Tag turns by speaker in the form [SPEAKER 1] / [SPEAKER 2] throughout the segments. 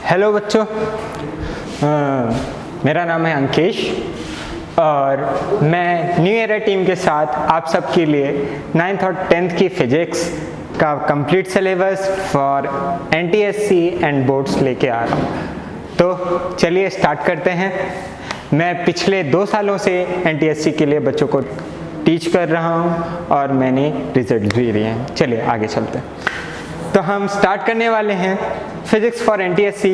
[SPEAKER 1] Hello बच्चों, मेरा नाम है अंकेश और मैं न्यू ईयर टीम के साथ आप सबके लिए 9th और 10th की फिजिक्स का complete syllabus for NTSC and boards लेके आ रहा हूँ। तो चलिए स्टार्ट करते हैं। मैं पिछले 2 सालों से NTSC के लिए बच्चों को टीच कर रहा हूँ और मैंने रिजल्ट भी लिए हैं। चलिए आगे चलते हैं। तो हम स्टार्ट करने वाले हैं physics for NTSC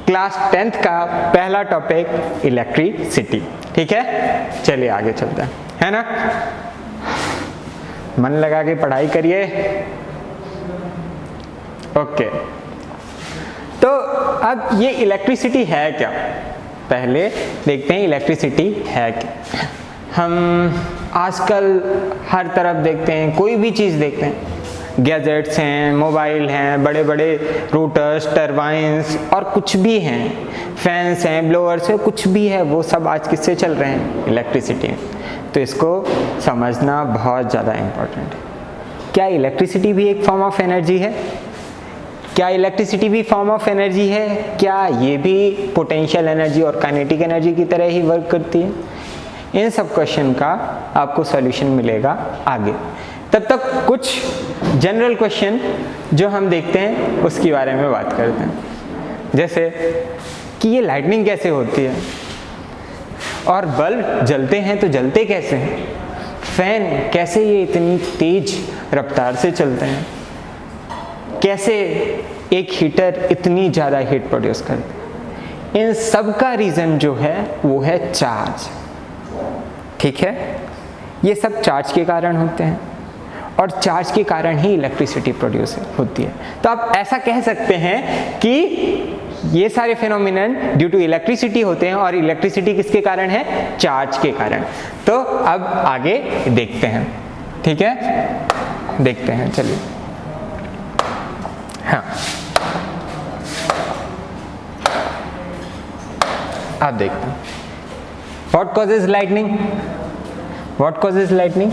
[SPEAKER 1] class 10th का पहला टॉपिक इलेक्ट्रिसिटी। ठीक है, चलिए आगे चलते हैं, है ना। मन लगा के पढ़ाई करिए। ओके, तो अब ये इलेक्ट्रिसिटी है क्या, पहले देखते हैं इलेक्ट्रिसिटी है क्या। हम आजकल हर तरफ देखते हैं, कोई भी चीज़ देखते हैं, गैजेट्स हैं, मोबाइल हैं, बड़े बड़े रोटर्स, टरबाइंस और कुछ भी हैं, फैंस हैं, ब्लोअर्स हैं, कुछ भी है, वो सब आज किससे चल रहे हैं, इलेक्ट्रिसिटी। तो इसको समझना बहुत ज़्यादा इम्पोर्टेंट है। क्या इलेक्ट्रिसिटी भी एक फॉर्म ऑफ एनर्जी है? क्या इलेक्ट्रिसिटी भी फॉर्म ऑफ एनर्जी है? क्या ये भी पोटेंशियल एनर्जी और काइनेटिक एनर्जी की तरह ही वर्क करती है? इन सब क्वेश्चन का आपको सॉल्यूशन मिलेगा आगे। तब तक कुछ जनरल क्वेश्चन जो हम देखते हैं उसके बारे में बात करते हैं, जैसे कि ये लाइटनिंग कैसे होती है, और बल्ब जलते हैं तो जलते कैसे हैं, फैन कैसे ये इतनी तेज रफ्तार से चलते हैं, कैसे एक हीटर इतनी ज़्यादा हीट प्रोड्यूस करते हैं। इन सब का रीज़न जो है वो है चार्ज। ठीक है, ये सब चार्ज के कारण होते हैं और चार्ज के कारण ही इलेक्ट्रिसिटी प्रोड्यूस होती है। तो आप ऐसा कह सकते हैं कि ये सारे फिनोमिनन ड्यू टू इलेक्ट्रिसिटी होते हैं और इलेक्ट्रिसिटी किसके कारण है, चार्ज के कारण। तो अब आगे देखते हैं। ठीक है, देखते हैं, चलिए। हाँ, आप देखते हैं what causes lightning. What causes lightning?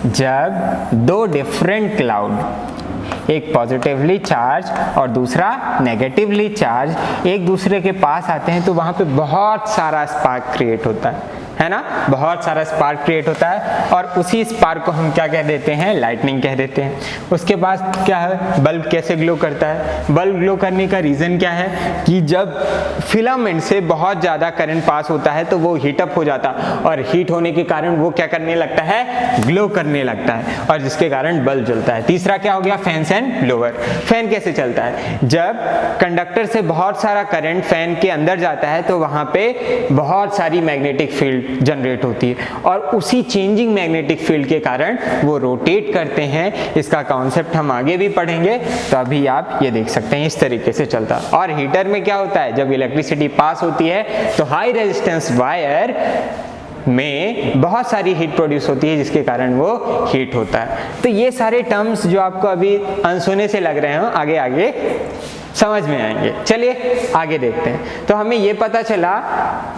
[SPEAKER 1] जब दो डिफरेंट क्लाउड, एक पॉजिटिवली चार्ज और दूसरा नेगेटिवली चार्ज, एक दूसरे के पास आते हैं तो वहां पे बहुत सारा स्पार्क क्रिएट होता है ना, बहुत सारा स्पार्क क्रिएट होता है और उसी स्पार्क को हम क्या कह देते हैं, लाइटनिंग कह देते हैं। उसके बाद क्या है, बल्ब कैसे ग्लो करता है? बल्ब ग्लो करने का रीज़न क्या है कि जब फिलामेंट से बहुत ज़्यादा करंट पास होता है तो वो हीटअप हो जाता है और हीट होने के कारण वो क्या करने लगता है, ग्लो करने लगता है, और जिसके कारण बल्ब जलता है। तीसरा क्या हो गया, फैंस एंड ब्लोअर। फैन कैसे चलता है? जब कंडक्टर से बहुत सारा करंट फैन के अंदर जाता है तो वहाँ पे बहुत सारी मैग्नेटिक फील्ड जनरेट होती है और उसी चेंजिंग मैग्नेटिक फील्ड के कारण वो रोटेट करते हैं। इसका कॉन्सेप्ट हम आगे भी पढ़ेंगे, तो अभी आप ये देख सकते हैं इस तरीके से चलता है। और हीटर में क्या होता है, जब इलेक्ट्रिसिटी पास होती है तो हाई रेजिस्टेंस वायर में बहुत सारी हीट प्रोड्यूस होती है जिसके कारण वो हीट होता है। तो ये सारे टर्म्स जो आपको अभी अनसुने से लग रहे हैं आगे आगे समझ में आएंगे। चलिए आगे देखते हैं। तो हमें ये पता चला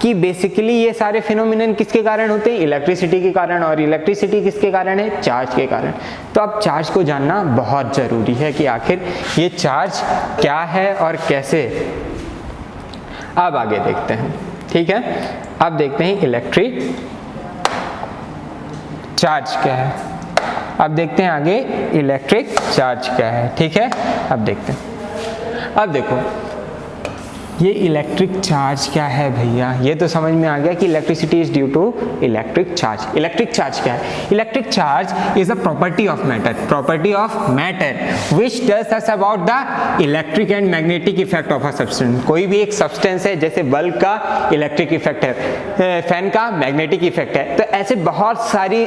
[SPEAKER 1] कि बेसिकली ये सारे फिनोमिनन किसके कारण होते हैं, इलेक्ट्रिसिटी के कारण, और इलेक्ट्रिसिटी किसके कारण है, चार्ज के कारण। तो अब चार्ज को जानना बहुत ज़रूरी है कि आखिर ये चार्ज क्या है और कैसे। अब आगे देखते हैं। ठीक है, अब देखते हैं इलेक्ट्रिक चार्ज क्या है। अब देखते हैं आगे इलेक्ट्रिक चार्ज क्या है। ठीक है, अब देखते हैं। अब देखो ये इलेक्ट्रिक चार्ज क्या है भैया, ये तो समझ में आ गया कि electricity is due to electric charge. Electric charge क्या है? Electric charge is a property of matter, property of matter which tells us about the electric and magnetic effect of a substance. कोई भी एक सब्सटेंस है, जैसे bulb का electric effect है, fan का मैग्नेटिक इफेक्ट है, तो ऐसे बहुत सारी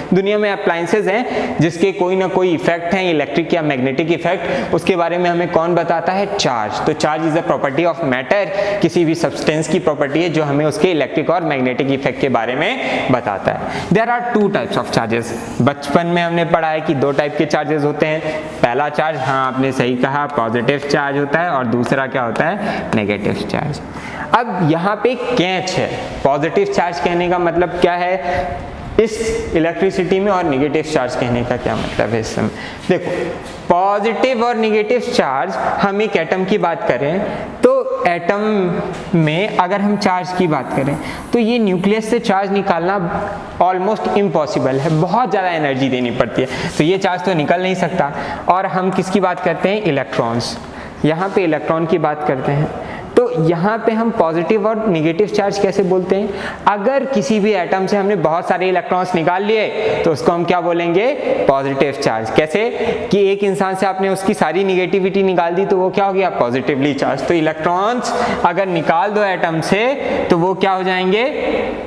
[SPEAKER 1] दुनिया में अप्लायंसेज हैं जिसके कोई ना कोई इफेक्ट है, इलेक्ट्रिक या मैग्नेटिक इफेक्ट। उसके बारे में हमें कौन बताता है, चार्ज। तो charge is a property of matter, किसी भी सब्सटेंस की प्रॉपर्टी है जो हमें उसके इलेक्ट्रिक और मैग्नेटिक इफेक्ट के बारे में बताता है। There are 2 types of charges. बचपन में हमने पढ़ा है कि 2 टाइप के चार्जेस होते हैं। पहला चार्ज, हाँ आपने सही कहा, पॉजिटिव चार्ज होता है, और दूसरा क्या होता है, नेगेटिव चार्ज। अब यहाँ पे कैच है, पॉजिटिव चार्ज कहने का मतलब क्या है इस इलेक्ट्रिसिटी में और निगेटिव चार्ज कहने का क्या मतलब है इसमें? देखो, पॉजिटिव और निगेटिव चार्ज, हम एक एटम की बात करें तो एटम में अगर हम चार्ज की बात करें तो ये न्यूक्लियस से चार्ज निकालना ऑलमोस्ट इम्पॉसिबल है, बहुत ज़्यादा एनर्जी देनी पड़ती है, तो ये चार्ज तो निकल नहीं सकता। और हम किसकी बात करते हैं? इलेक्ट्रॉन्स। यहाँ पे इलेक्ट्रॉन की बात करते हैं, तो यहाँ पे हम पॉजिटिव और निगेटिव चार्ज कैसे बोलते हैं? अगर किसी भी एटम से हमने बहुत सारे इलेक्ट्रॉन्स निकाल लिए तो उसको हम क्या बोलेंगे? Positive charge. कैसे कि एक इंसान से आपने उसकी सारी निगेटिविटी निकाल दी तो वो क्या हो गया? Positively charge. तो इलेक्ट्रॉन्स अगर निकाल दो एटम से तो वो क्या हो जाएंगे?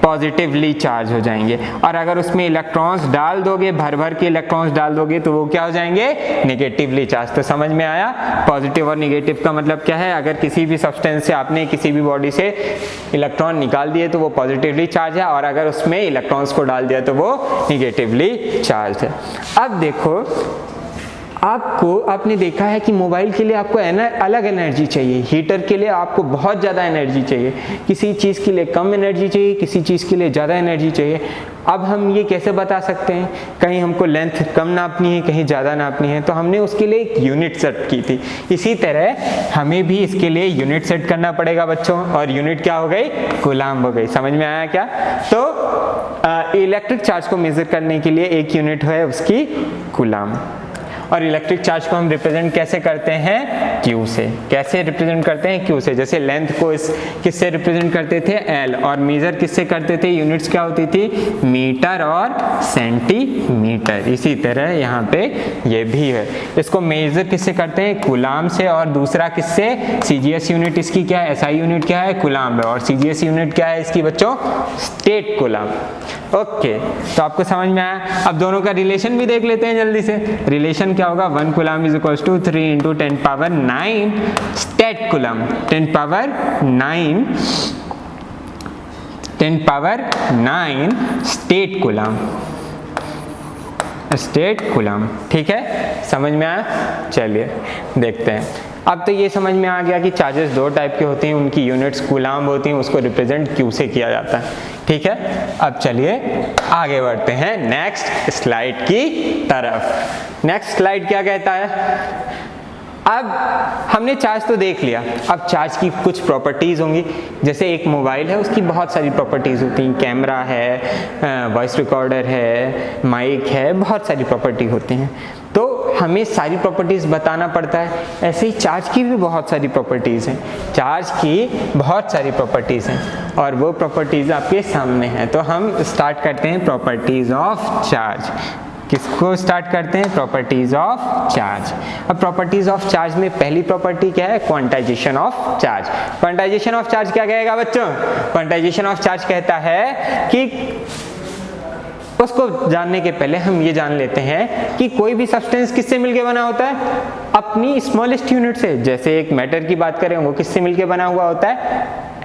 [SPEAKER 1] पॉजिटिवली चार्ज हो जाएंगे। और अगर उसमें इलेक्ट्रॉन्स डाल दोगे, भर भर के इलेक्ट्रॉन्स डाल दोगे तो वो क्या हो जाएंगे? Negatively charge. तो समझ में आया पॉजिटिव और निगेटिव का मतलब क्या है? अगर किसी भी सब्सटेंस से आपने किसी भी बॉडी से इलेक्ट्रॉन निकाल दिए तो वो पॉजिटिवली चार्ज है, और अगर उसमें इलेक्ट्रॉन्स को डाल दिया तो वो निगेटिवली चार्ज है। अब देखो, आपने देखा है कि मोबाइल के लिए आपको अलग एनर्जी चाहिए, हीटर के लिए आपको बहुत ज़्यादा एनर्जी चाहिए, किसी चीज़ के लिए कम एनर्जी चाहिए, किसी चीज़ के लिए ज़्यादा एनर्जी चाहिए। अब हम ये कैसे बता सकते हैं? कहीं हमको लेंथ कम नापनी है, कहीं ज़्यादा नापनी है, तो हमने उसके लिए एक यूनिट सेट की थी। इसी तरह हमें भी इसके लिए यूनिट सेट करना पड़ेगा बच्चों, और यूनिट क्या हो गई? कूलाम्ब हो गई। समझ में आया क्या? तो इलेक्ट्रिक चार्ज को मेजर करने के लिए एक यूनिट है उसकी कूलाम्ब। और इलेक्ट्रिक चार्ज को हम रिप्रेजेंट कैसे करते हैं? Q से। कैसे रिप्रेजेंट करते हैं? Q से। जैसे लेंथ को किससे रिप्रेजेंट करते थे? L, और मेजर किससे करते थे? यूनिट्स क्या होती थी? मीटर और सेंटीमीटर। इसी तरह यहाँ पे ये भी है। इसको मेजर किससे करते हैं? कूलाम्ब से। और दूसरा किससे? CGS यूनिट इसकी क्या है? SI यूनिट क्या है? कूलाम्ब है। और CGS यूनिट क्या है इसकी बच्चों? State coulomb. ओके, तो आपको समझ में आया। अब दोनों का रिलेशन भी देख लेते हैं जल्दी से। रिलेशन क्या होगा? 1 coulomb is equals to 3 × 10⁹ stat coulomb. 10⁹ stat coulomb. Stat coulomb. ठीक है, समझ में आया? चलिए देखते हैं। अब तो ये समझ में आ गया कि चार्जेस दो टाइप के होते हैं, उनकी यूनिट्स कूलाम्ब होती हैं, उसको रिप्रेजेंट Q से किया जाता है। ठीक है, अब चलिए आगे बढ़ते हैं नेक्स्ट स्लाइड की तरफ। नेक्स्ट स्लाइड क्या कहता है? अब हमने चार्ज तो देख लिया, अब चार्ज की कुछ प्रॉपर्टीज़ होंगी। जैसे एक मोबाइल है, उसकी बहुत सारी प्रॉपर्टीज़ होती हैं, कैमरा है, वॉइस रिकॉर्डर है, माइक है, बहुत सारी प्रॉपर्टी होती हैं, तो हमें सारी प्रॉपर्टीज़ बताना पड़ता है। ऐसे ही चार्ज की भी बहुत सारी प्रॉपर्टीज़ हैं, चार्ज की बहुत सारी प्रॉपर्टीज़ हैं, और वो प्रॉपर्टीज़ आपके सामने हैं। तो हम स्टार्ट करते हैं प्रॉपर्टीज़ ऑफ चार्ज। किसको स्टार्ट करते हैं? Properties of charge. अब प्रॉपर्टीज ऑफ चार्ज में पहली प्रॉपर्टी क्या है? Quantization of charge. Quantization of charge क्या कहेगा बच्चों? क्वांटाइजेशन ऑफ चार्ज कहता है कि उसको जानने के पहले हम ये जान लेते हैं कि कोई भी सब्सटेंस किससे मिलके बना होता है? अपनी स्मॉलेस्ट यूनिट से। जैसे एक मैटर की बात करें, वो किससे मिलके बना हुआ होता है?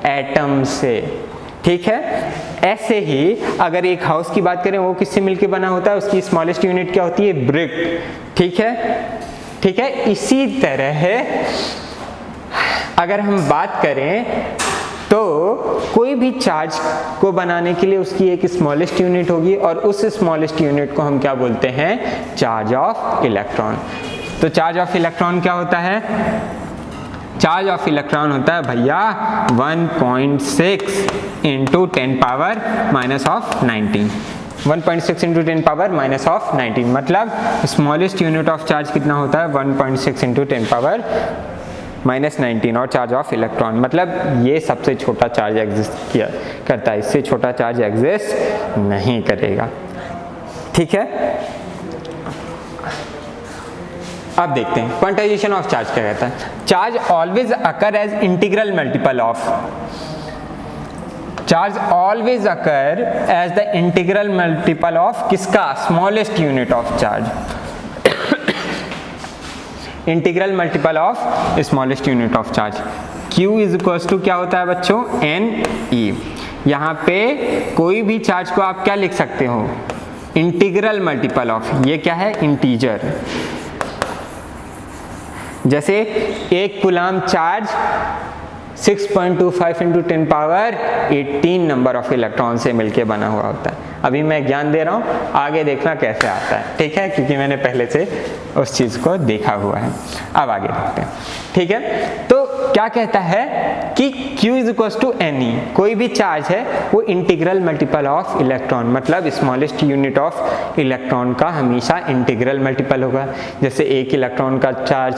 [SPEAKER 1] एटम से। ठीक है, ऐसे ही अगर एक हाउस की बात करें, वो किससे मिलके बना होता है? उसकी स्मॉलेस्ट यूनिट क्या होती है? ब्रिक। ठीक है, ठीक है। इसी तरह अगर हम बात करें तो कोई भी चार्ज को बनाने के लिए उसकी एक स्मॉलेस्ट यूनिट होगी, और उस स्मॉलेस्ट यूनिट को हम क्या बोलते हैं? Charge of electron. तो चार्ज ऑफ इलेक्ट्रॉन क्या होता है? चार्ज ऑफ इलेक्ट्रॉन होता है भैया 1.6 × 10⁻⁻19। 1.6 × 10⁻⁻19 मतलब स्मॉलेस्ट यूनिट ऑफ चार्ज कितना होता है? 1.6 × 10⁻⁻19। और चार्ज ऑफ इलेक्ट्रॉन मतलब ये सबसे छोटा चार्ज एग्जिस्ट किया करता है, इससे छोटा चार्ज एग्जिस्ट नहीं करेगा। ठीक है, अब देखते हैं क्वांटाइजेशन ऑफ चार्ज क्या कहता है। Charge always occur as integral multiple of. Charge always occur as the integral multiple of किसका? Smallest unit of charge. Integral multiple of smallest unit of charge. Q is equals to क्या होता है बच्चों? NE। यहाँ पे कोई भी charge को आप क्या लिख सकते हो? Integral multiple of. ये क्या है? इंटीजर। जैसे 1 coulomb charge 6.25 × 10⁻18 number of electron से मिलके बना हुआ होता है। अभी मैं ज्ञान दे रहा हूँ, आगे देखना कैसे आता है, ठीक है, क्योंकि मैंने पहले से उस चीज़ को देखा हुआ है। अब आगे देखते हैं, ठीक है। तो क्या कहता है कि Q is equal to NE, कोई भी चार्ज है वो इंटीग्रल मल्टीपल ऑफ इलेक्ट्रॉन, मतलब स्मॉलेस्ट यूनिट ऑफ इलेक्ट्रॉन का हमेशा इंटीग्रल मल्टीपल होगा। जैसे 1 इलेक्ट्रॉन का चार्ज,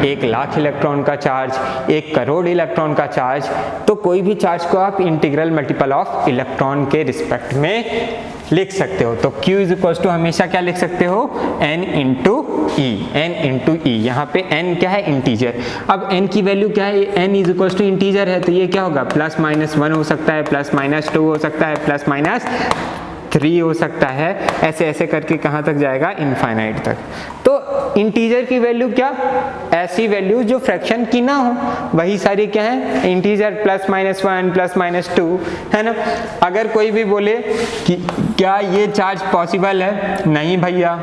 [SPEAKER 1] 1,00,000 इलेक्ट्रॉन का चार्ज, 1 करोड़ इलेक्ट्रॉन का चार्ज, तो कोई भी चार्ज को आप इंटीग्रल मल्टीपल ऑफ इलेक्ट्रॉन के रिस्पेक्ट में लिख सकते हो। तो Q इज इक्वल टू हमेशा क्या लिख सकते हो, N इंटू ई, N इंटू ई। यहाँ पे N क्या है, इंटीजर। अब N की वैल्यू क्या है, N is equal to integer है, तो ये क्या होगा, +-1 हो सकता है, +-2 हो सकता है, +-3 हो सकता है, ऐसे ऐसे करके कहाँ तक जाएगा, इनफाइनाइट तक। तो इंटीजर की वैल्यू क्या, ऐसी वैल्यू जो फ्रैक्शन की ना हो, वही सारी क्या है, इंटीजर, +-1 +-2, है ना। अगर कोई भी बोले कि क्या ये चार्ज पॉसिबल है, नहीं भैया,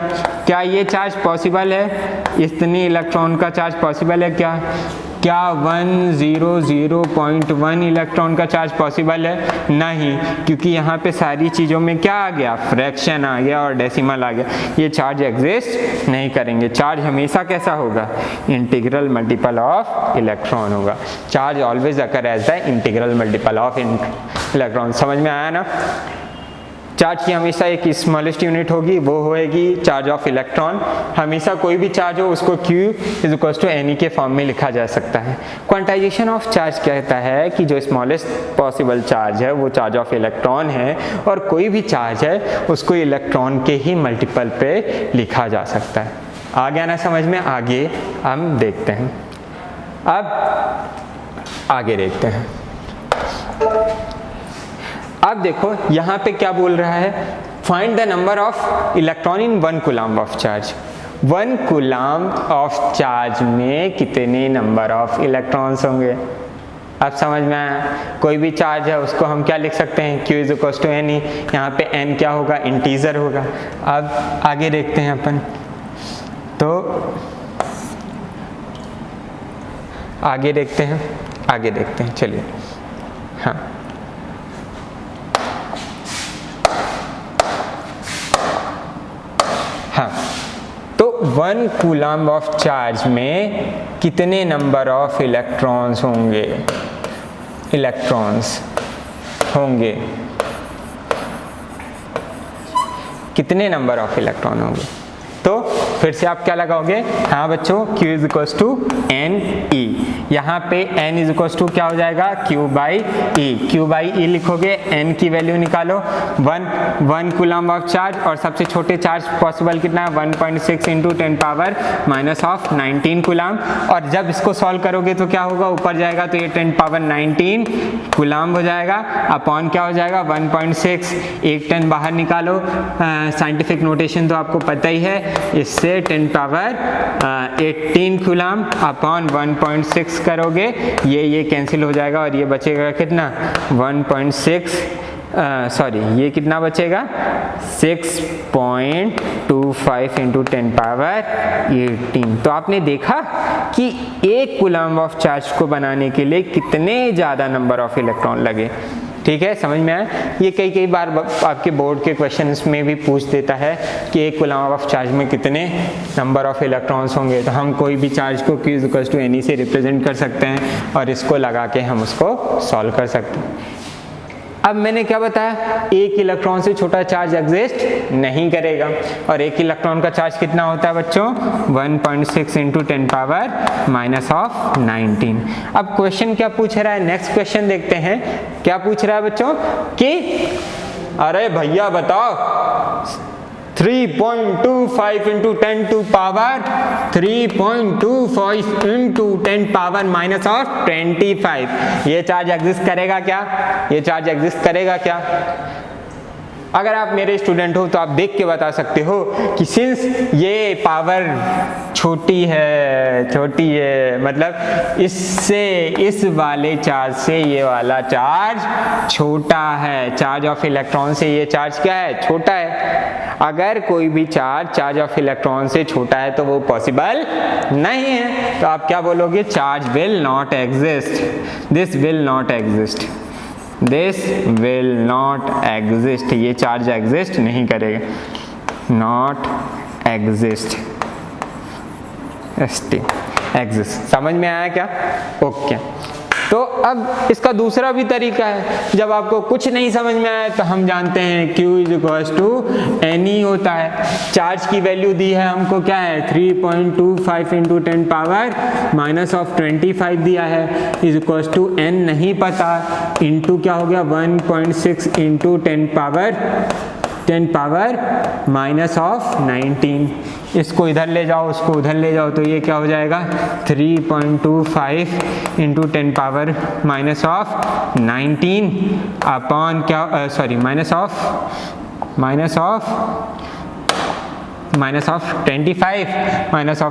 [SPEAKER 1] क्या ये चार्ज पॉसिबल है, इतनी इलेक्ट्रॉन का चार्ज पॉसिबल है क्या 100.1 इलेक्ट्रॉन का चार्ज पॉसिबल है, नहीं, क्योंकि यहाँ पे सारी चीज़ों में क्या आ गया, फ्रैक्शन आ गया और डेसिमल आ गया, ये चार्ज एग्जिस्ट नहीं करेंगे। चार्ज हमेशा कैसा होगा, इंटीग्रल मल्टीपल ऑफ इलेक्ट्रॉन होगा। Charge always occur as the integral multiple of electron. समझ में आया ना। चार्ज की हमेशा एक स्मॉलेस्ट यूनिट होगी, वो होएगी चार्ज ऑफ इलेक्ट्रॉन। हमेशा कोई भी चार्ज हो उसको Q is equal to NE के फॉर्म में लिखा जा सकता है। क्वांटाइजेशन ऑफ चार्ज कहता है कि जो स्मॉलेस्ट पॉसिबल चार्ज है वो चार्ज ऑफ इलेक्ट्रॉन है, और कोई भी चार्ज है उसको इलेक्ट्रॉन के ही मल्टीपल पे लिखा जा सकता है। आ गया ना समझ में। आगे हम देखते हैं, अब आगे देखते हैं। अब देखो यहाँ पे क्या बोल रहा है, find the number of electron in 1 coulomb of charge. 1 coulomb of charge में कितने नंबर ऑफ इलेक्ट्रॉन्स होंगे। अब समझ में आया। कोई भी चार्ज है उसको हम क्या लिख सकते हैं, Q is equal to NE। यहाँ पे N क्या होगा, इंटीजर होगा। अब आगे देखते हैं अपन, तो आगे देखते हैं, चलिए। हाँ, तो 1 कूलम्ब ऑफ चार्ज में कितने नंबर ऑफ इलेक्ट्रॉन्स होंगे, कितने नंबर ऑफ इलेक्ट्रॉन होंगे। तो फिर से आप क्या लगाओगे, हाँ बच्चों, Q is equal to NE। यहाँ पे N इज इक्वल टू क्या हो जाएगा, Q/E लिखोगे, N की वैल्यू निकालो, 1 कूलम्ब ऑफ चार्ज, और सबसे छोटे चार्ज पॉसिबल कितना है, 1.6 इंटू 10⁻⁻19 कूलम्ब। और जब इसको सॉल्व करोगे तो क्या होगा, ऊपर जाएगा तो ये 10⁻19 कूलम्ब हो जाएगा, अपॉन क्या हो जाएगा 1.6, एक 10 बाहर निकालो। साइंटिफिक नोटेशन तो आपको पता ही है, इससे 10⁻18 कूलम्ब अपॉन 1.6 करोगे, ये कैंसिल हो जाएगा और ये बचेगा कितना 1.6, सॉरी ये कितना बचेगा 6.25 इंटू 10⁻18। तो आपने देखा कि 1 कूलम्ब ऑफ चार्ज को बनाने के लिए कितने ज़्यादा नंबर ऑफ इलेक्ट्रॉन लगे। ठीक है, समझ में आया। ये कई बार आपके बोर्ड के क्वेश्चंस में भी पूछ देता है कि 1 कूलम्ब ऑफ चार्ज में कितने नंबर ऑफ इलेक्ट्रॉन्स होंगे। तो हम कोई भी चार्ज को Q is equal to NE से रिप्रेजेंट कर सकते हैं और इसको लगा के हम उसको सॉल्व कर सकते हैं। अब मैंने क्या बताया, 1 इलेक्ट्रॉन से छोटा चार्ज एग्जिस्ट नहीं करेगा, और 1 इलेक्ट्रॉन का चार्ज कितना होता है बच्चों, 1.6 इंटू 10⁻⁻19। अब क्वेश्चन क्या पूछ रहा है, नेक्स्ट क्वेश्चन देखते हैं। क्या पूछ रहा है बच्चों कि अरे भैया बताओ 3.25 इंटू 10 टू पावर 3.25 इंटू 10⁻⁻25, ये चार्ज एग्जिस्ट करेगा क्या, ये चार्ज एग्जिस्ट करेगा क्या। अगर आप मेरे स्टूडेंट हो तो आप देख के बता सकते हो कि सिंस ये पावर छोटी है, मतलब इससे इस वाले चार्ज से ये वाला चार्ज छोटा है, चार्ज ऑफ इलेक्ट्रॉन से ये चार्ज क्या है, छोटा है। अगर कोई भी चार्ज ऑफ इलेक्ट्रॉन से छोटा है तो वो पॉसिबल नहीं है। तो आप क्या बोलोगे, charge will not exist, this will not exist. This will not exist, ये चार्ज एग्जिस्ट नहीं करेगा, नॉट एग्जिस्ट, एग्जिस्ट। समझ में आया क्या? ओके। तो अब इसका दूसरा भी तरीका है, जब आपको कुछ नहीं समझ में आया तो हम जानते हैं Q is equals to NE होता है। चार्ज की वैल्यू दी है हमको, क्या है 3.25 इंटू 10 पावर माइनस ऑफ 25 दिया है, इज इक्वल्स टू N नहीं पता, इंटू क्या हो गया 1.6 इंटू 10 पावर माइनस ऑफ 19। इसको इधर ले जाओ, उसको उधर ले जाओ, तो ये क्या हो जाएगा 3.25 into 10 power minus of 19 upon क्या सॉरी माइनस ऑफ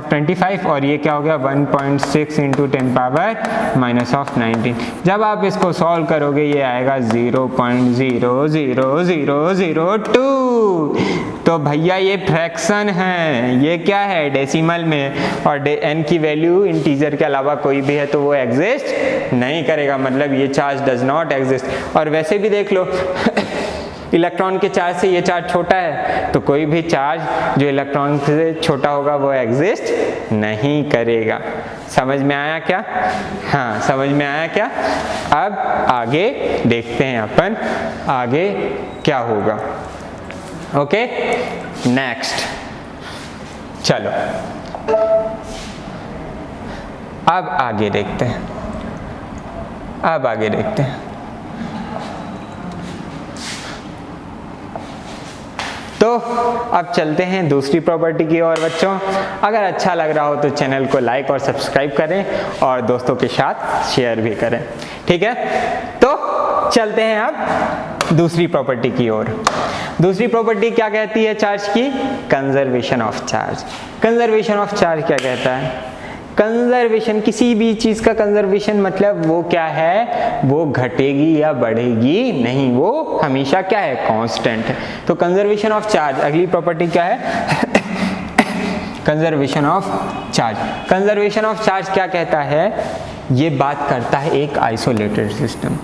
[SPEAKER 1] 25 और ये क्या हो गया 1.6 इंटू 10 पावर माइनस ऑफ 19। जब आप इसको सॉल्व करोगे ये आएगा 0.00002। तो भैया ये फ्रैक्शन है, ये क्या है डेसिमल में, और n की वैल्यू इंटीजर के अलावा कोई भी है तो वो एग्जिस्ट नहीं करेगा, मतलब ये चार्ज डज नॉट एग्जिस्ट। और वैसे भी देख लो इलेक्ट्रॉन के चार्ज से ये चार्ज छोटा है, तो कोई भी चार्ज जो इलेक्ट्रॉन से छोटा होगा वो एग्जिस्ट नहीं करेगा। समझ में आया क्या? हाँ, समझ में आया क्या? अब आगे देखते हैं अपन आगे क्या होगा। ओके, नेक्स्ट चलो अब आगे देखते हैं, तो अब चलते हैं दूसरी प्रॉपर्टी की ओर। बच्चों अगर अच्छा लग रहा हो तो चैनल को लाइक और सब्सक्राइब करें और दोस्तों के साथ शेयर भी करें, ठीक है? तो चलते हैं अब दूसरी प्रॉपर्टी की ओर। दूसरी प्रॉपर्टी क्या कहती है चार्ज की? Conservation of charge. Conservation of charge क्या कहता है? कंजर्वेशन, किसी भी चीज का कंजर्वेशन मतलब वो क्या है, वो घटेगी या बढ़ेगी नहीं, वो हमेशा क्या है, कांस्टेंट है। तो कंजर्वेशन ऑफ चार्ज, अगली प्रॉपर्टी क्या है conservation of charge. Conservation of charge क्या कहता है? ये बात करता है एक isolated system,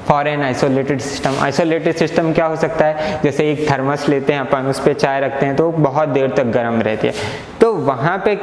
[SPEAKER 1] for an isolated system. Isolated system क्या हो सकता है? जैसे एक थर्मस लेते हैं अपन, उस पर चाय रखते हैं तो बहुत देर तक गर्म रहती है, तो वहाँ पे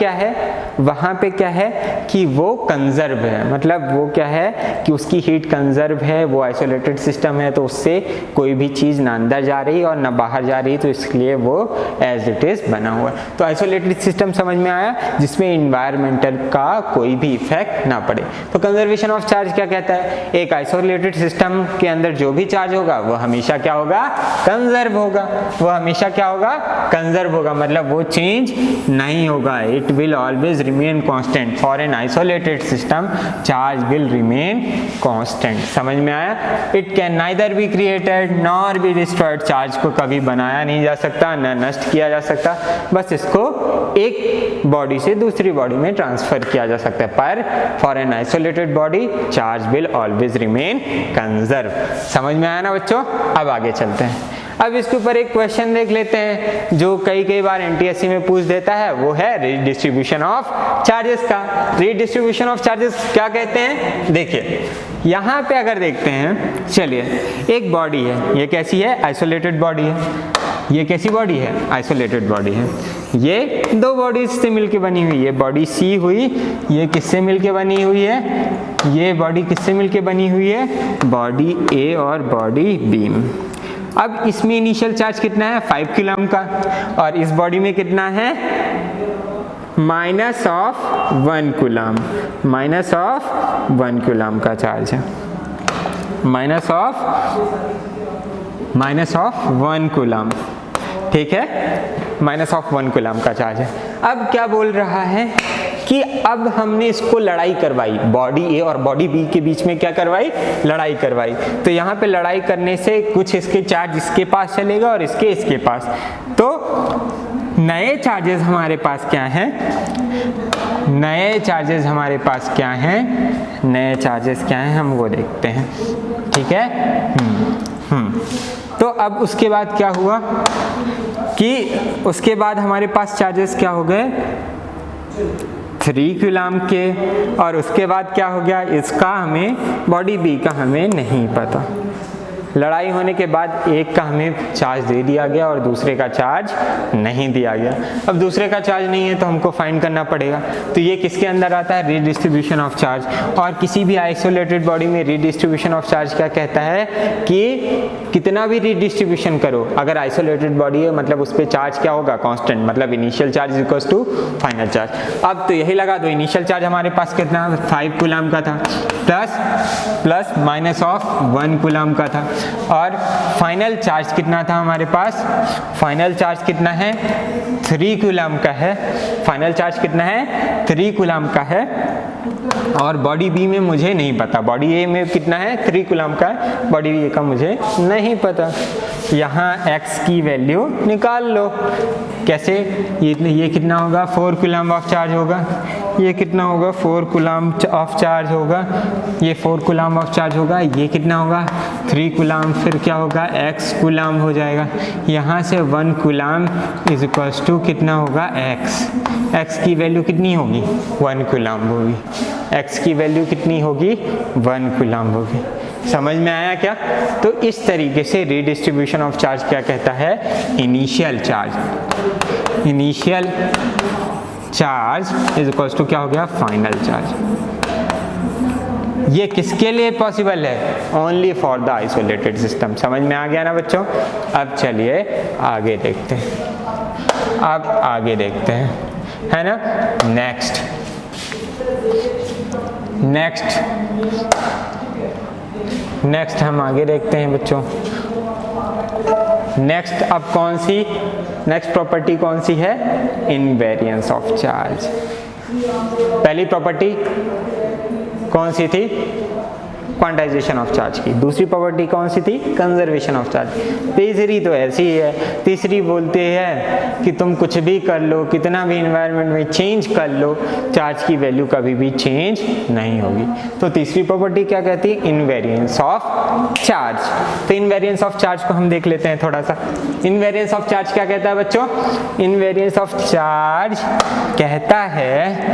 [SPEAKER 1] क्या है कि वो कंजर्व है, मतलब वो क्या है कि उसकी हीट कंजर्व है, वो आइसोलेटेड सिस्टम है, तो उससे कोई भी चीज़ ना अंदर जा रही और ना बाहर जा रही, तो इसलिए वो एज इट इज़ बना हुआ है। तो आइसोलेटेड सिस्टम समझ में आया, जिसमें इन्वायरमेंटल का कोई भी इफेक्ट ना पड़े। तो कंजर्वेशन ऑफ चार्ज क्या कहता है? एक आइसोलेटेड सिस्टम के अंदर जो भी चार्ज होगा वो हमेशा क्या होगा, कंजर्व होगा, वो हमेशा क्या होगा, कंजर्व होगा, मतलब वो चेंज नहीं होगा, it will always remain constant. For an isolated system charge will remain constant. समझ में आया? It can neither be created nor be destroyed. Charge को कभी बनाया नहीं जा सकता, न नष्ट किया जा सकता, बस इसको एक बॉडी से दूसरी बॉडी में ट्रांसफर किया जा सकता है, पर for an isolated body charge will always remain conserve. समझ में आया ना बच्चों? अब आगे चलते हैं। अब इसके ऊपर एक क्वेश्चन देख लेते हैं जो कई बार एनटीएससी में पूछ देता है, वो है रीडिस्ट्रीब्यूशन ऑफ चार्जेस का। रीडिस्ट्रीब्यूशन ऑफ चार्जेस क्या कहते हैं? देखिए यहाँ पे अगर देखते हैं, चलिए एक बॉडी है, ये कैसी है, आइसोलेटेड बॉडी है। ये कैसी बॉडी है, आइसोलेटेड बॉडी है। ये दो बॉडीज से मिलके बनी हुई है, बॉडी सी हुई, ये किससे मिलके बनी हुई है, ये बॉडी किससे मिलके बनी हुई है, बॉडी ए और बॉडी बी। अब इसमें इनिशियल चार्ज कितना है, 5 कूलम का, और इस बॉडी में कितना है, minus of 1 coulomb, minus of 1 coulomb का चार्ज है, माइनस ऑफ 1 कूलम, ठीक है, माइनस ऑफ 1 कूलम का चार्ज है। अब क्या बोल रहा है कि अब हमने इसको लड़ाई करवाई, बॉडी ए और बॉडी बी के बीच में क्या करवाई, लड़ाई करवाई। तो यहाँ पे लड़ाई करने से कुछ इसके चार्ज इसके पास चलेगा और इसके पास, तो नए चार्जेस हमारे पास क्या हैं, नए चार्जेस हमारे पास क्या हैं, नए चार्जेस क्या हैं हम वो देखते हैं, ठीक है। तो अब उसके बाद क्या हुआ कि उसके बाद हमारे पास चार्जेस क्या हो गए, 3 कूलम के, और उसके बाद क्या हो गया, इसका हमें, बॉडी बी का हमें नहीं पता, लड़ाई होने के बाद एक का हमें चार्ज दे दिया गया और दूसरे का चार्ज नहीं दिया गया। अब दूसरे का चार्ज नहीं है तो हमको फाइंड करना पड़ेगा। तो ये किसके अंदर आता है? Redistribution of charge. और किसी भी आइसोलेटेड बॉडी में रीडिस्ट्रीब्यूशन ऑफ चार्ज क्या कहता है कि कितना भी रीडिस्ट्रीब्यूशन करो, अगर आइसोलेटेड बॉडी है मतलब उस पर चार्ज क्या होगा? कांस्टेंट, मतलब initial charge equals to final charge. अब तो यही लगा दो, इनिशियल चार्ज हमारे पास कितना 5 कूलम का था, प्लस माइनस ऑफ 1 कूलम का था, और फाइनल चार्ज कितना था हमारे पास? फाइनल चार्ज कितना है? 3 कूलम का है। फाइनल चार्ज कितना है? 3 कूलम का है। और बॉडी बी में मुझे नहीं पता, बॉडी ए में कितना है? 3 कूलम का है, बॉडी ए का मुझे नहीं पता। यहाँ x की वैल्यू निकाल लो। कैसे? ये कितना होगा? 4 कूलम ऑफ चार्ज होगा। ये कितना होगा? 4 कूलम ऑफ चार्ज होगा। ये 4 कूलम ऑफ चार्ज होगा। ये कितना होगा? 3 कूलम। फिर क्या होगा? x कूलम हो जाएगा। यहाँ से 1 कूलम इज इक्वल्स टू कितना होगा? x की वैल्यू कितनी होगी? 1 कूलम होगी। x की वैल्यू कितनी होगी? 1 कूलम होगी। समझ में आया क्या? तो इस तरीके से रीडिस्ट्रीब्यूशन ऑफ चार्ज क्या कहता है? Initial charge. Initial charge is equals to क्या हो गया? Final charge. ये किसके लिए पॉसिबल है? Only for the isolated system. समझ में आ गया ना बच्चों? अब चलिए आगे देखते हैं। अब आगे देखते हैं, है ना? नेक्स्ट हम आगे देखते हैं बच्चों। नेक्स्ट अब कौन सी नेक्स्ट प्रॉपर्टी कौन सी है? Invariance of charge. पहली प्रॉपर्टी कौन सी थी? क्वांटाइजेशन ऑफ चार्ज की। दूसरी प्रॉपर्टी कौन सी थी? Conservation of charge. तीसरी तो ऐसी ही है। तीसरी बोलते हैं कि तुम कुछ भी कर लो, कितना भी इन्वायरमेंट में चेंज कर लो, चार्ज की वैल्यू कभी भी चेंज नहीं होगी। तो तीसरी प्रॉपर्टी क्या कहती है? Invariance of charge. तो इनवेरिएंस ऑफ चार्ज को हम देख लेते हैं थोड़ा सा। इनवेरिएंस ऑफ चार्ज क्या कहता है बच्चों? इनवेरिएंस ऑफ चार्ज कहता है,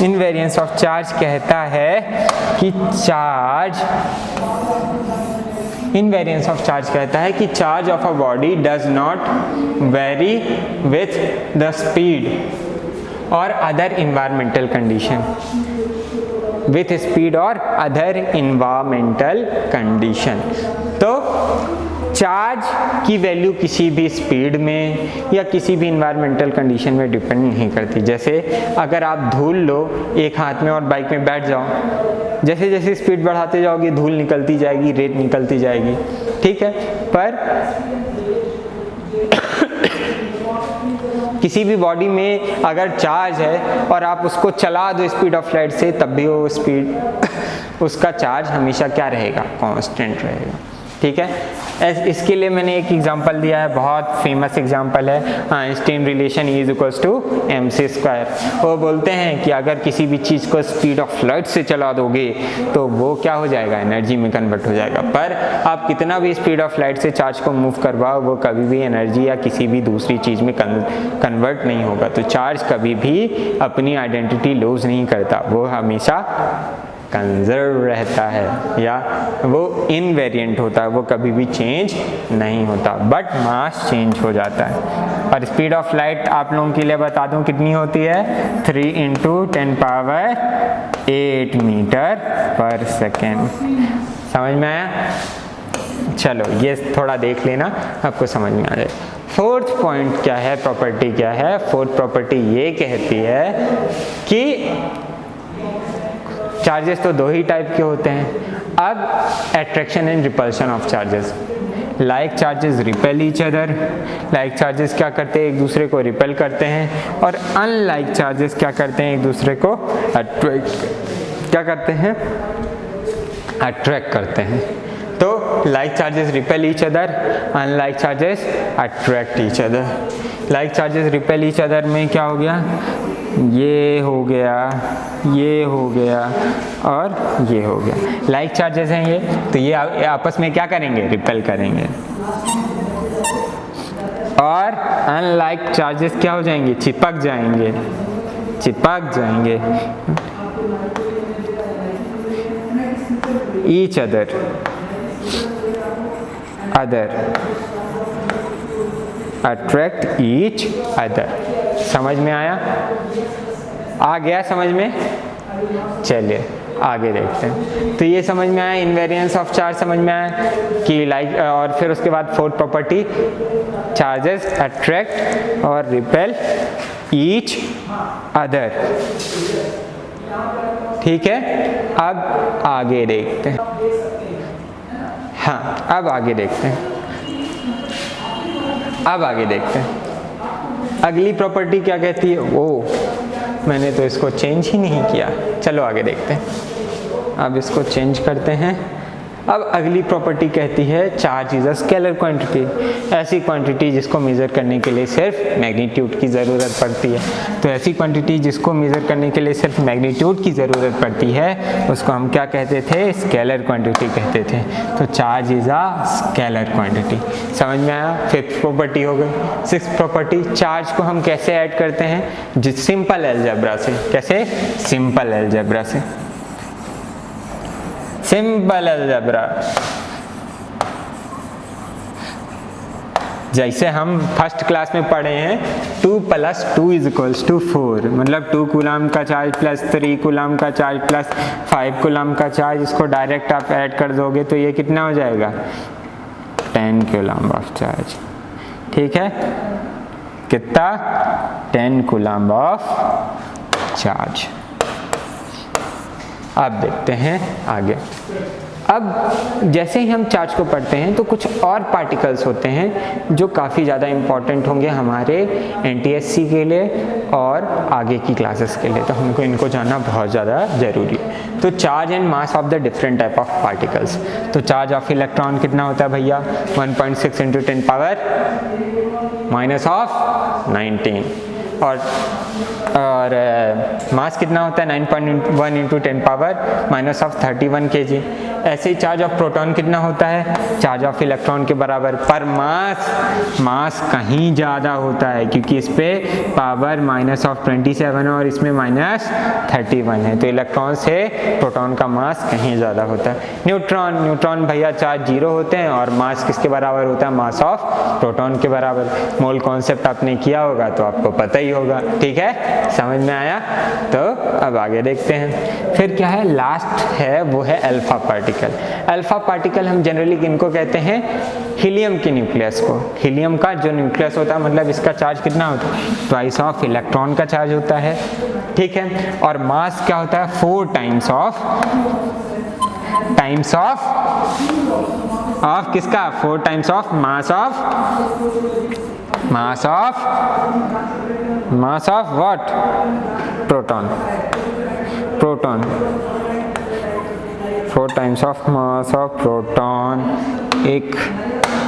[SPEAKER 1] इनवेरिएंस ऑफ चार्ज कहता है कि इनवेरिएंस ऑफ चार्ज कहता है कि charge of a body does not vary with the speed और other environmental condition, with speed और अदर इन्वायरमेंटल कंडीशन। तो चार्ज की वैल्यू किसी भी स्पीड में या किसी भी इन्वायरमेंटल कंडीशन में डिपेंड नहीं करती। जैसे अगर आप धूल लो एक हाथ में और बाइक में बैठ जाओ, जैसे जैसे स्पीड बढ़ाते जाओगे धूल निकलती जाएगी, रेत निकलती जाएगी, ठीक है। पर किसी भी बॉडी में अगर चार्ज है और आप उसको चला दो स्पीड ऑफ लाइट से, तब भी वो स्पीड उसका चार्ज हमेशा क्या रहेगा? कांस्टेंट रहेगा, ठीक है। इसके लिए मैंने एक एग्जांपल दिया है, बहुत फेमस एग्जांपल है, Einstein relation is equals to mc square. वो बोलते हैं कि अगर किसी भी चीज़ को स्पीड ऑफ लाइट से चला दोगे तो वो क्या हो जाएगा? एनर्जी में कन्वर्ट हो जाएगा। पर आप कितना भी स्पीड ऑफ लाइट से चार्ज को मूव करवाओ, वो कभी भी एनर्जी या किसी भी दूसरी चीज़ में कन्वर्ट नहीं होगा। तो चार्ज कभी भी अपनी आइडेंटिटी लूज नहीं करता, वो हमेशा कंजर्व रहता है या वो इनवेरिएंट होता है, वो कभी भी चेंज नहीं होता, बट मास चेंज हो जाता है। और स्पीड ऑफ लाइट आप लोगों के लिए बता दूं कितनी होती है? 3 × 10⁸ मीटर पर सेकेंड। समझ में आया? चलो ये थोड़ा देख लेना, आपको समझ में आ जाए। फोर्थ पॉइंट क्या है? प्रॉपर्टी क्या है? फोर्थ प्रॉपर्टी ये कहती है कि चार्जेस तो दो ही टाइप के होते हैं। अब attraction and repulsion of charges. Like charges repel each other, like charges क्या करते हैं? एक दूसरे को रिपेल करते हैं। और अनलाइक चार्जेस क्या करते हैं? एक दूसरे को अट्रैक्ट क्या करते हैं? अट्रैक्ट करते हैं। तो like charges repel each other, unlike charges attract each other. Like charges repel each other में क्या हो गया? ये हो गया, ये हो गया और ये हो गया। लाइक चार्जेस हैं ये, तो ये आपस में क्या करेंगे? रिपेल करेंगे। और अनलाइक चार्जेस क्या हो जाएंगे? चिपक जाएंगे, चिपक जाएंगे each other. Other, attract each other. समझ में आया? आ गया समझ में? चलिए आगे देखते हैं। तो ये समझ में आया, इनवेरिएंस ऑफ चार्ज समझ में आया कि लाइक, और फिर उसके बाद फोर्थ प्रॉपर्टी, चार्जेस अट्रैक्ट और रिपेल ईच अदर। ठीक है, अब आगे देखते हैं। हाँ, अब आगे देखते हैं, अब आगे देखते हैं। अगली प्रॉपर्टी क्या कहती है? ओ, मैंने तो इसको चेंज ही नहीं किया। चलो आगे देखते हैं। अब इसको चेंज करते हैं। अब अगली प्रॉपर्टी कहती है charge is a scalar quantity, ऐसी क्वांटिटी जिसको मेज़र करने के लिए सिर्फ मैग्नीट्यूड की ज़रूरत पड़ती है। तो ऐसी क्वांटिटी जिसको मेज़र करने के लिए सिर्फ मैग्नीट्यूड की ज़रूरत पड़ती है उसको हम क्या कहते थे? स्केलर क्वांटिटी कहते थे। तो charge is a scalar quantity. समझ में आया? फिफ्थ प्रॉपर्टी हो गई। सिक्स्थ प्रॉपर्टी, चार्ज को हम कैसे ऐड करते हैं? जिस सिंपल अलजेब्रा से। कैसे? सिंपल अलजेब्रा से। सिंपल अलजेब्रा, जैसे हम फर्स्ट क्लास में पढ़े हैं 2 + 2 = 4, मतलब 2 कूलम का चार्ज प्लस 3 कूलम का चार्ज प्लस 5 कूलम का चार्ज, इसको डायरेक्ट आप ऐड कर दोगे तो ये कितना हो जाएगा? 10 कूलम ऑफ चार्ज। ठीक है, कितना? 10 कूलम ऑफ चार्ज। अब देखते हैं आगे। अब जैसे ही हम चार्ज को पढ़ते हैं तो कुछ और पार्टिकल्स होते हैं जो काफ़ी ज़्यादा इम्पॉर्टेंट होंगे हमारे एनटीएससी के लिए और आगे की क्लासेस के लिए, तो हमको इनको जानना बहुत ज़्यादा ज़रूरी है। तो charge and mass of the different type of particles. तो चार्ज ऑफ इलेक्ट्रॉन कितना होता है भैया? 1.6 × 10⁻⁻19। और मास कितना होता है? 9.1 × 10⁻⁻31 kg। ऐसे ही चार्ज ऑफ प्रोटॉन कितना होता है? चार्ज ऑफ इलेक्ट्रॉन के बराबर। पर मास कहीं ज़्यादा होता है क्योंकि इस पे पावर -27 है और इसमें -31 है, तो इलेक्ट्रॉन से प्रोटॉन का मास कहीं ज़्यादा होता है। न्यूट्रॉन भैया चार्ज 0 होते हैं और मास किसके बराबर होता है? मास ऑफ प्रोटॉन के बराबर। मोल कॉन्सेप्ट आपने किया होगा तो आपको पता ही होगा। ठीक है, समझ में आया? तो अब आगे देखते हैं। फिर क्या है? लास्ट है वो है अल्फा पार्टिकल। अल्फा पार्टिकल हम जनरली किनको कहते हैं? हीलियम के न्यूक्लियस को। हीलियम का जो न्यूक्लियस होता है, मतलब इसका चार्ज कितना होता है? ट्वाइस ऑफ इलेक्ट्रॉन का चार्ज होता है। ठीक है, और मास क्या होता है? 4 टाइम्स ऑफ किसका? 4 times of mass of what? Proton. 4 times of mass of proton. एक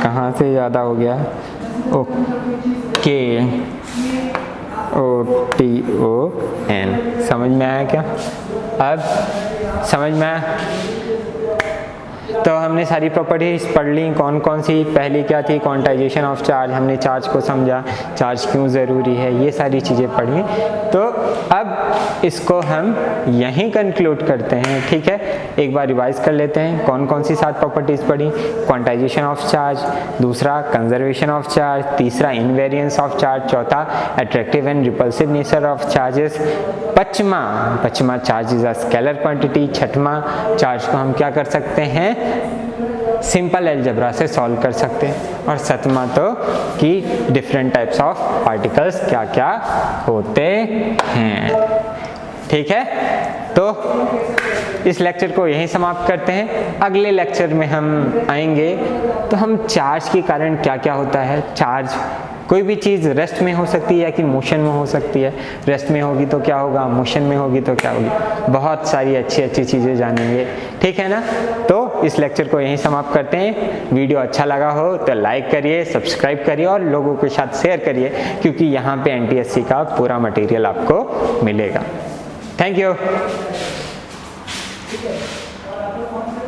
[SPEAKER 1] कहाँ से ज़्यादा हो गया? Okay, OTON। समझ में आया क्या? अब समझ में आया? तो हमने सारी प्रॉपर्टीज पढ़ ली। कौन कौन सी? पहली क्या थी? Quantization of charge. हमने चार्ज को समझा, चार्ज क्यों ज़रूरी है, ये सारी चीज़ें पढ़ी। तो अब इसको हम यहीं कंक्लूड करते हैं। ठीक है, एक बार रिवाइज कर लेते हैं। कौन कौन सी 7 प्रॉपर्टीज़ पढ़ी? क्वांटाइजेशन ऑफ चार्ज, दूसरा कंजर्वेशन ऑफ चार्ज, तीसरा इनवेरिएंस ऑफ चार्ज, चौथा attractive and repulsive nature of charges, पचमा charge is a scalar quantity, छठवां चार्ज को हम क्या कर सकते हैं? सिंपल अलजेब्रा से सॉल्व कर सकते हैं, और सतमा तो कि डिफरेंट टाइप्स ऑफ पार्टिकल्स क्या क्या होते हैं। ठीक है, तो इस लेक्चर को यहीं समाप्त करते हैं। अगले लेक्चर में हम आएंगे तो हम चार्ज के कारण क्या क्या होता है। चार्ज कोई भी चीज़ रेस्ट में हो सकती है या कि मोशन में हो सकती है। रेस्ट में होगी तो क्या होगा, मोशन में होगी तो क्या होगी, बहुत सारी अच्छी अच्छी चीज़ें जानेंगे। ठीक है ना, तो इस लेक्चर को यहीं समाप्त करते हैं। वीडियो अच्छा लगा हो तो लाइक करिए, सब्सक्राइब करिए और लोगों के साथ शेयर करिए, क्योंकि यहाँ पे एनटीएससी का पूरा मटेरियल आपको मिलेगा। Thank you.